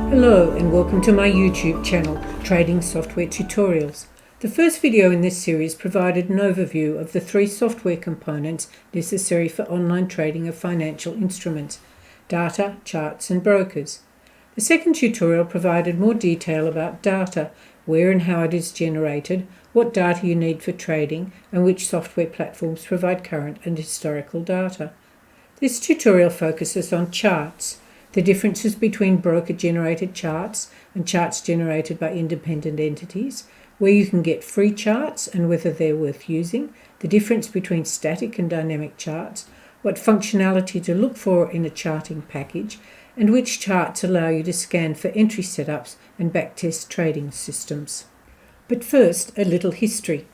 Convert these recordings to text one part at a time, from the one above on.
Hello and welcome to my YouTube channel, Trading Software Tutorials. The first video in this series provided an overview of the three software components necessary for online trading of financial instruments: data, charts and brokers. The second tutorial provided more detail about data, where and how it is generated, what data you need for trading, and which software platforms provide current and historical data. This tutorial focuses on charts, the differences between broker-generated charts and charts generated by independent entities, where you can get free charts and whether they're worth using, the difference between static and dynamic charts, what functionality to look for in a charting package, and which charts allow you to scan for entry setups and backtest trading systems. But first, a little history.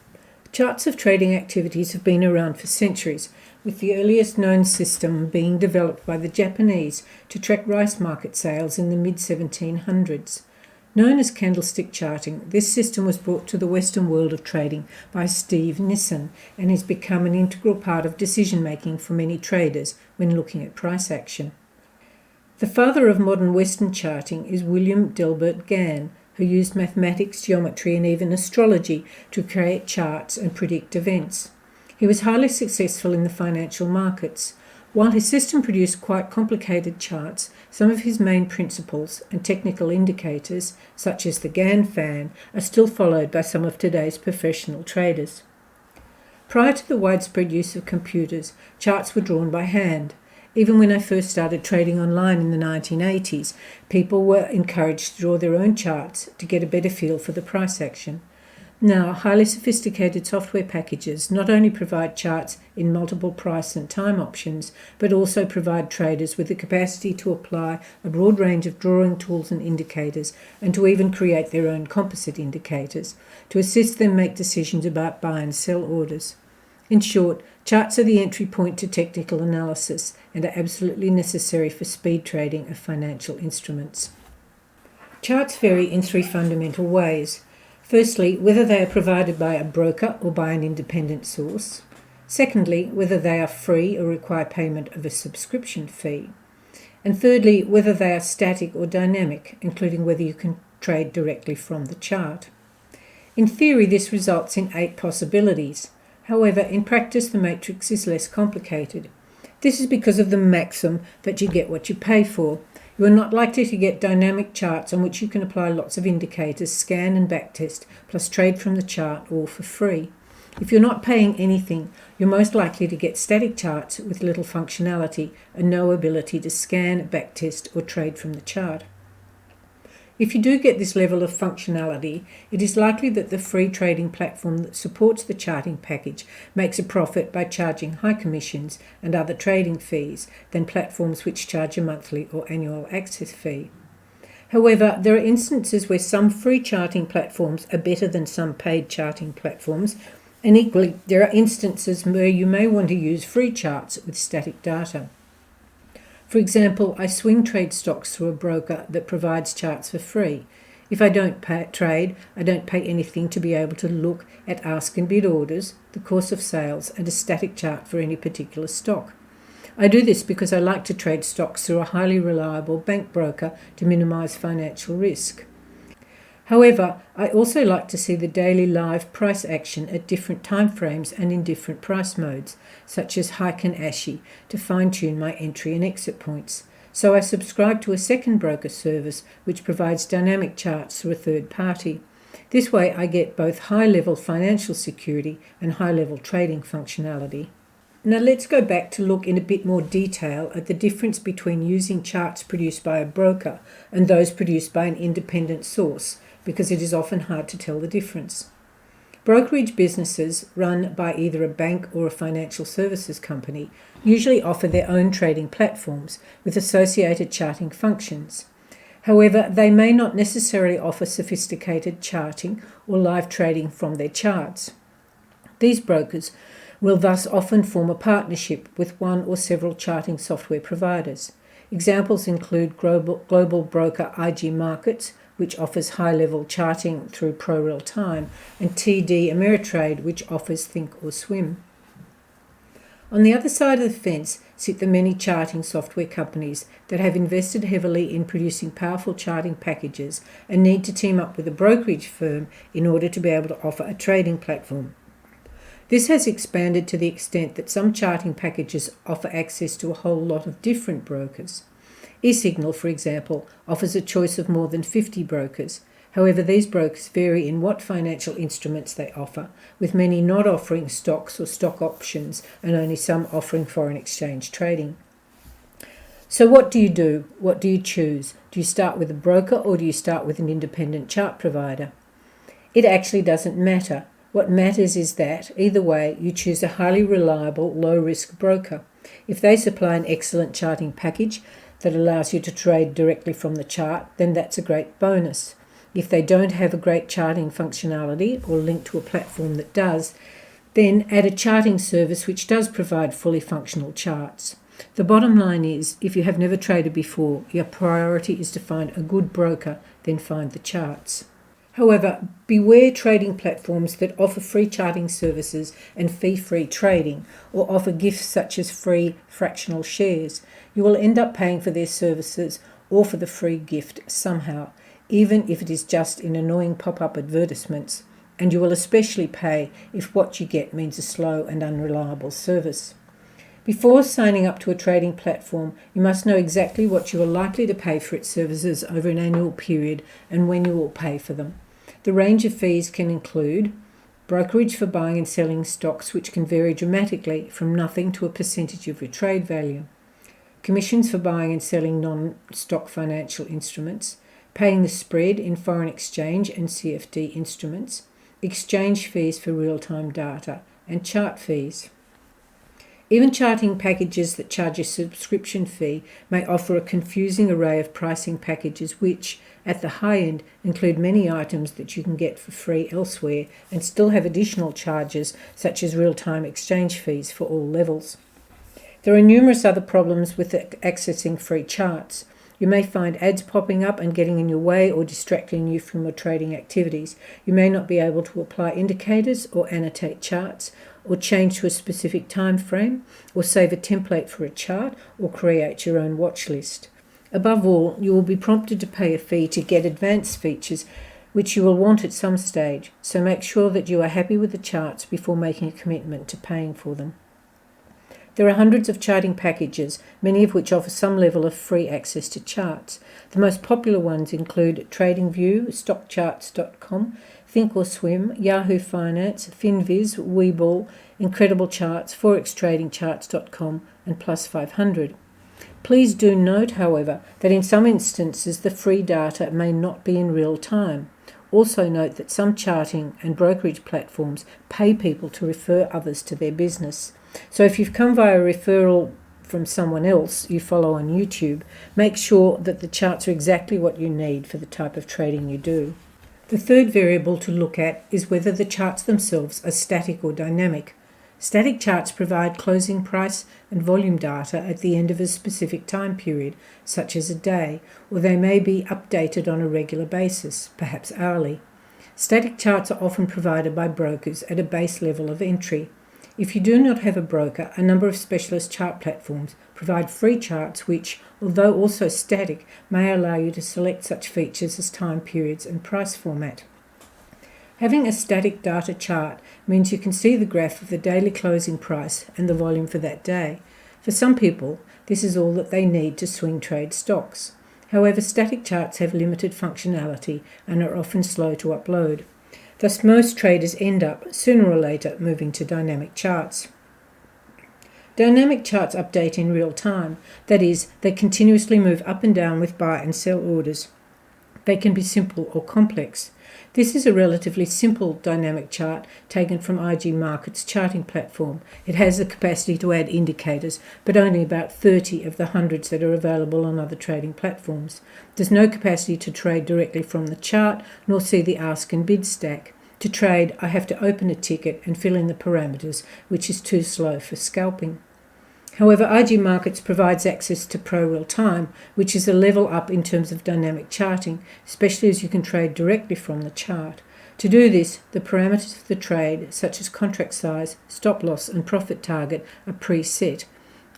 Charts of trading activities have been around for centuries, with the earliest known system being developed by the Japanese to track rice market sales in the mid-1700s. Known as candlestick charting, this system was brought to the Western world of trading by Steve Nissen and has become an integral part of decision-making for many traders when looking at price action. The father of modern Western charting is William Delbert Gann, who used mathematics, geometry and even astrology to create charts and predict events. He was highly successful in the financial markets. While his system produced quite complicated charts, some of his main principles and technical indicators, such as the Gann fan, are still followed by some of today's professional traders. Prior to the widespread use of computers, charts were drawn by hand. Even when I first started trading online in the 1980s, people were encouraged to draw their own charts to get a better feel for the price action. Now, highly sophisticated software packages not only provide charts in multiple price and time options, but also provide traders with the capacity to apply a broad range of drawing tools and indicators, and to even create their own composite indicators, to assist them make decisions about buy and sell orders. In short, charts are the entry point to technical analysis and are absolutely necessary for speed trading of financial instruments. Charts vary in three fundamental ways. Firstly, whether they are provided by a broker or by an independent source. Secondly, whether they are free or require payment of a subscription fee. And thirdly, whether they are static or dynamic, including whether you can trade directly from the chart. In theory, this results in 8 possibilities. However, in practice, the matrix is less complicated. This is because of the maxim that you get what you pay for. You are not likely to get dynamic charts on which you can apply lots of indicators, scan and backtest, plus trade from the chart, all for free. If you're not paying anything, you're most likely to get static charts with little functionality and no ability to scan, backtest, or trade from the chart. If you do get this level of functionality, it is likely that the free trading platform that supports the charting package makes a profit by charging high commissions and other trading fees than platforms which charge a monthly or annual access fee. However, there are instances where some free charting platforms are better than some paid charting platforms, and equally, there are instances where you may want to use free charts with static data. For example, I swing trade stocks through a broker that provides charts for free. If I don't trade, I don't pay anything to be able to look at ask and bid orders, the course of sales, and a static chart for any particular stock. I do this because I like to trade stocks through a highly reliable bank broker to minimize financial risk. However, I also like to see the daily live price action at different time frames and in different price modes, such as Heiken Ashi, to fine-tune my entry and exit points. So I subscribe to a second broker service which provides dynamic charts through a third party. This way I get both high-level financial security and high-level trading functionality. Now let's go back to look in a bit more detail at the difference between using charts produced by a broker and those produced by an independent source, because it is often hard to tell the difference. Brokerage businesses run by either a bank or a financial services company usually offer their own trading platforms with associated charting functions. However, they may not necessarily offer sophisticated charting or live trading from their charts. These brokers will thus often form a partnership with one or several charting software providers. Examples include global broker IG Markets, which offers high-level charting through ProReal Time, and TD Ameritrade, which offers Think or Swim. On the other side of the fence sit the many charting software companies that have invested heavily in producing powerful charting packages and need to team up with a brokerage firm in order to be able to offer a trading platform. This has expanded to the extent that some charting packages offer access to a whole lot of different brokers. eSignal, for example, offers a choice of more than 50 brokers. However, these brokers vary in what financial instruments they offer, with many not offering stocks or stock options and only some offering foreign exchange trading. So what do you do? What do you choose? Do you start with a broker or do you start with an independent chart provider? It actually doesn't matter. What matters is that, either way, you choose a highly reliable, low-risk broker. If they supply an excellent charting package that allows you to trade directly from the chart, then that's a great bonus. If they don't have a great charting functionality or link to a platform that does, then add a charting service which does provide fully functional charts. The bottom line is, if you have never traded before, your priority is to find a good broker, then find the charts. However, beware trading platforms that offer free charting services and fee-free trading, or offer gifts such as free fractional shares. You will end up paying for their services or for the free gift somehow, even if it is just in annoying pop-up advertisements, and you will especially pay if what you get means a slow and unreliable service. Before signing up to a trading platform, you must know exactly what you are likely to pay for its services over an annual period and when you will pay for them. The range of fees can include brokerage for buying and selling stocks, which can vary dramatically from nothing to a percentage of your trade value, commissions for buying and selling non-stock financial instruments, paying the spread in foreign exchange and CFD instruments, exchange fees for real-time data, and chart fees. Even charting packages that charge a subscription fee may offer a confusing array of pricing packages which, at the high end, include many items that you can get for free elsewhere and still have additional charges such as real-time exchange fees for all levels. There are numerous other problems with accessing free charts. You may find ads popping up and getting in your way or distracting you from your trading activities. You may not be able to apply indicators or annotate charts, or change to a specific time frame, or save a template for a chart, or create your own watch list. Above all, you will be prompted to pay a fee to get advanced features which you will want at some stage, so make sure that you are happy with the charts before making a commitment to paying for them. There are hundreds of charting packages, many of which offer some level of free access to charts. The most popular ones include TradingView, StockCharts.com, Thinkorswim, Yahoo Finance, FinViz, Webull, Incredible Charts, ForexTradingCharts.com, and Plus 500. Please do note, however, that in some instances the free data may not be in real time. Also note that some charting and brokerage platforms pay people to refer others to their business. So if you've come via referral from someone else you follow on YouTube, make sure that the charts are exactly what you need for the type of trading you do. The third variable to look at is whether the charts themselves are static or dynamic. Static charts provide closing price and volume data at the end of a specific time period, such as a day, or they may be updated on a regular basis, perhaps hourly. Static charts are often provided by brokers at a base level of entry. If you do not have a broker, a number of specialist chart platforms provide free charts which, although also static, may allow you to select such features as time periods and price format. Having a static data chart means you can see the graph of the daily closing price and the volume for that day. For some people, this is all that they need to swing trade stocks. However, static charts have limited functionality and are often slow to upload. Thus, most traders end up, sooner or later, moving to dynamic charts. Dynamic charts update in real time. That is, they continuously move up and down with buy and sell orders. They can be simple or complex. This is a relatively simple dynamic chart taken from IG Market's charting platform. It has the capacity to add indicators, but only about 30 of the hundreds that are available on other trading platforms. There's no capacity to trade directly from the chart, nor see the ask and bid stack. To trade, I have to open a ticket and fill in the parameters, which is too slow for scalping. However, IG Markets provides access to Pro Real Time, which is a level up in terms of dynamic charting, especially as you can trade directly from the chart. To do this, the parameters of the trade, such as contract size, stop loss and profit target, are preset.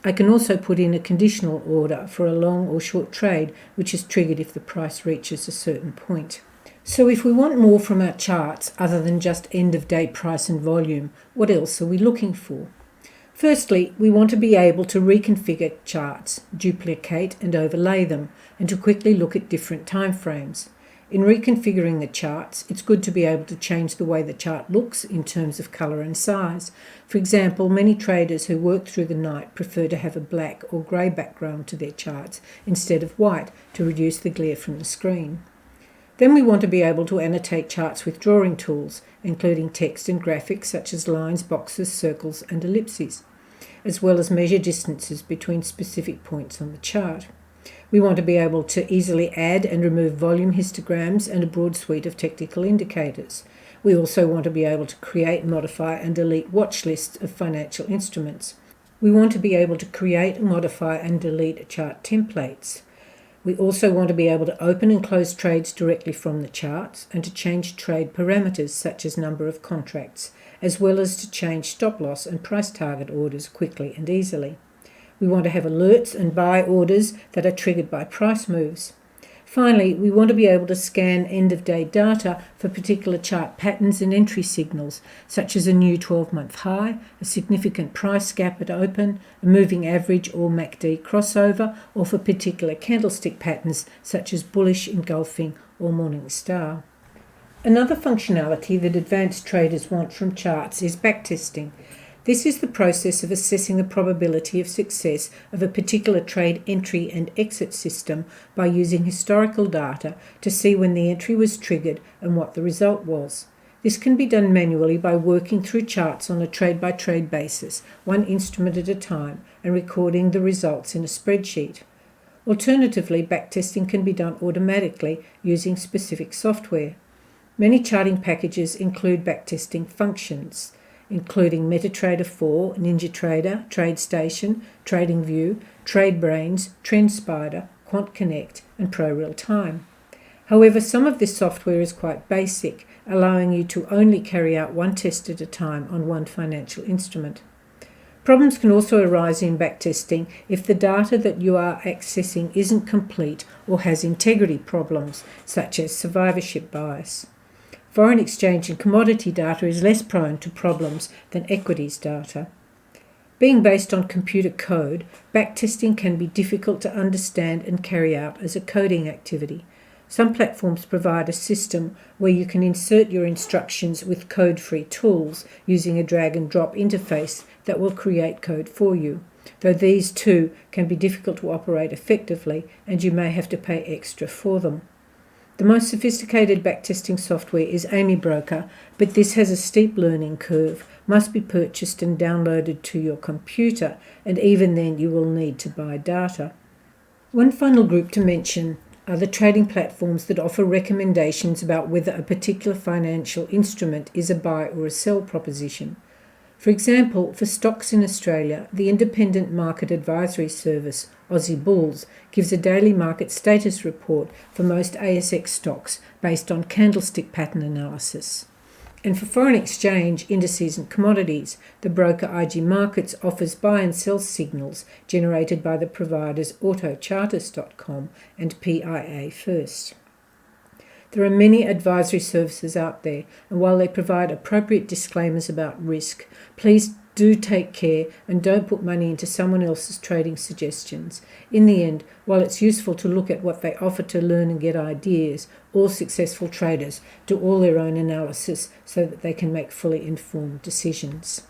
I can also put in a conditional order for a long or short trade, which is triggered if the price reaches a certain point. So if we want more from our charts other than just end-of-day price and volume, what else are we looking for? Firstly, we want to be able to reconfigure charts, duplicate and overlay them, and to quickly look at different timeframes. In reconfiguring the charts, it's good to be able to change the way the chart looks in terms of colour and size. For example, many traders who work through the night prefer to have a black or grey background to their charts instead of white to reduce the glare from the screen. Then we want to be able to annotate charts with drawing tools, including text and graphics such as lines, boxes, circles and ellipses, as well as measure distances between specific points on the chart. We want to be able to easily add and remove volume histograms and a broad suite of technical indicators. We also want to be able to create, modify and delete watch lists of financial instruments. We want to be able to create, modify and delete chart templates. We also want to be able to open and close trades directly from the charts and to change trade parameters such as number of contracts, as well as to change stop loss and price target orders quickly and easily. We want to have alerts and buy orders that are triggered by price moves. Finally, we want to be able to scan end-of-day data for particular chart patterns and entry signals, such as a new 12-month high, a significant price gap at open, a moving average or MACD crossover, or for particular candlestick patterns such as bullish, engulfing, or morning star. Another functionality that advanced traders want from charts is backtesting. This is the process of assessing the probability of success of a particular trade entry and exit system by using historical data to see when the entry was triggered and what the result was. This can be done manually by working through charts on a trade-by-trade basis, one instrument at a time, and recording the results in a spreadsheet. Alternatively, backtesting can be done automatically using specific software. Many charting packages include backtesting functions, including MetaTrader 4, NinjaTrader, TradeStation, TradingView, TradeBrains, TrendSpider, QuantConnect, and ProRealTime. However, some of this software is quite basic, allowing you to only carry out one test at a time on one financial instrument. Problems can also arise in backtesting if the data that you are accessing isn't complete or has integrity problems, such as survivorship bias. Foreign exchange and commodity data is less prone to problems than equities data. Being based on computer code, backtesting can be difficult to understand and carry out as a coding activity. Some platforms provide a system where you can insert your instructions with code-free tools using a drag-and-drop interface that will create code for you, though these too can be difficult to operate effectively and you may have to pay extra for them. The most sophisticated backtesting software is AmiBroker, but this has a steep learning curve, must be purchased and downloaded to your computer, and even then you will need to buy data. One final group to mention are the trading platforms that offer recommendations about whether a particular financial instrument is a buy or a sell proposition. For example, for stocks in Australia, the independent market advisory service, Aussie Bulls, gives a daily market status report for most ASX stocks based on candlestick pattern analysis. And for foreign exchange, indices and commodities, the broker IG Markets offers buy and sell signals generated by the providers AutoChartist.com and PIA First. There are many advisory services out there, and while they provide appropriate disclaimers about risk, please do take care and don't put money into someone else's trading suggestions. In the end, while it's useful to look at what they offer to learn and get ideas, all successful traders do all their own analysis so that they can make fully informed decisions.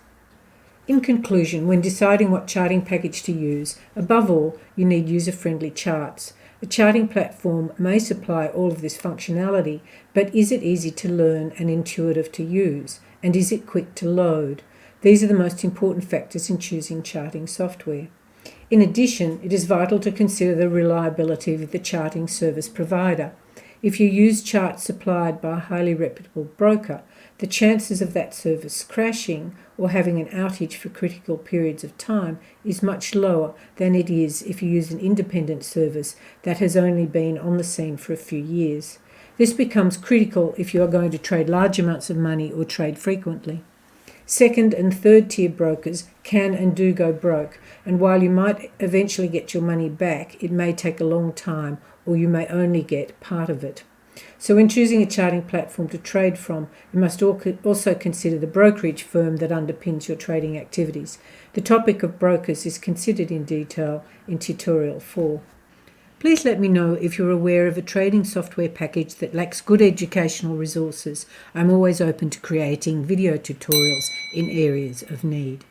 In conclusion, when deciding what charting package to use, above all, you need user-friendly charts. A charting platform may supply all of this functionality, but is it easy to learn and intuitive to use? And is it quick to load? These are the most important factors in choosing charting software. In addition, it is vital to consider the reliability of the charting service provider. If you use charts supplied by a highly reputable broker, the chances of that service crashing or having an outage for critical periods of time is much lower than it is if you use an independent service that has only been on the scene for a few years. This becomes critical if you are going to trade large amounts of money or trade frequently. Second and third tier brokers can and do go broke, and while you might eventually get your money back, it may take a long time, or you may only get part of it. So when choosing a charting platform to trade from, you must also consider the brokerage firm that underpins your trading activities. The topic of brokers is considered in detail in Tutorial 4. Please let me know if you're aware of a trading software package that lacks good educational resources. I'm always open to creating video tutorials in areas of need.